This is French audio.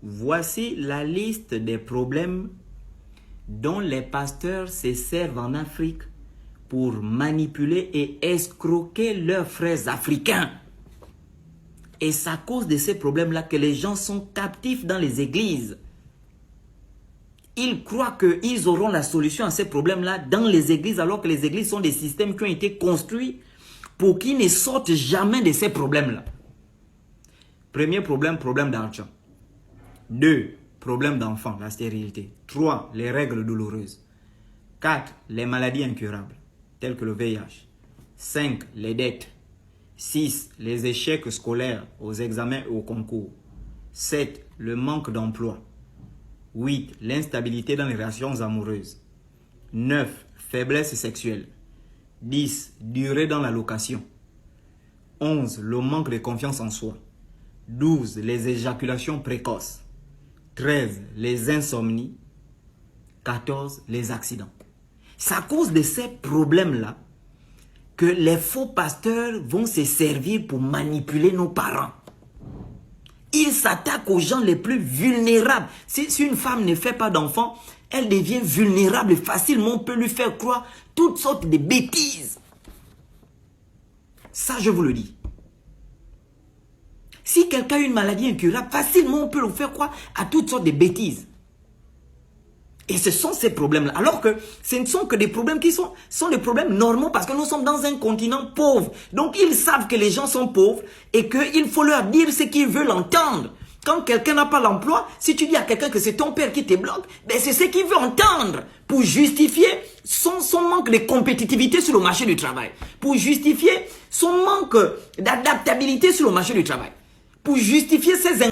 Voici la liste des problèmes dont les pasteurs se servent en Afrique pour manipuler et escroquer leurs frères africains. Et c'est à cause de ces problèmes-là que les gens sont captifs dans les églises. Ils croient qu'ils auront la solution à ces problèmes-là dans les églises, alors que les églises sont des systèmes qui ont été construits pour qu'ils ne sortent jamais de ces problèmes-là. Premier problème, problème d'argent. 2, problème d'enfant, la stérilité. 3, les règles douloureuses. 4, les maladies incurables, telles que le VIH. 5, les dettes. 6, les échecs scolaires aux examens et aux concours. 7, le manque d'emploi. 8, l'instabilité dans les relations amoureuses. 9, faiblesse sexuelle. 10, durée dans la location. 11, le manque de confiance en soi. 12, les éjaculations précoces. 13, les insomnies. 14, les accidents. C'est à cause de ces problèmes-là que les faux pasteurs vont se servir pour manipuler nos parents. Ils s'attaquent aux gens les plus vulnérables. Si une femme ne fait pas d'enfant, elle devient vulnérable. Facilement, on peut lui faire croire toutes sortes de bêtises. Ça, je vous le dis. Si quelqu'un a une maladie incurable, facilement, on peut lui faire croire à toutes sortes de bêtises. Et ce sont ces problèmes-là. Alors que ce ne sont que des problèmes qui sont des problèmes normaux parce que nous sommes dans un continent pauvre. Donc, ils savent que les gens sont pauvres et qu'il faut leur dire ce qu'ils veulent entendre. Quand quelqu'un n'a pas l'emploi, si tu dis à quelqu'un que c'est ton père qui te bloque, ben c'est ce qu'il veut entendre pour justifier son manque de compétitivité sur le marché du travail. Pour justifier son manque d'adaptabilité sur le marché du travail. Pour justifier ses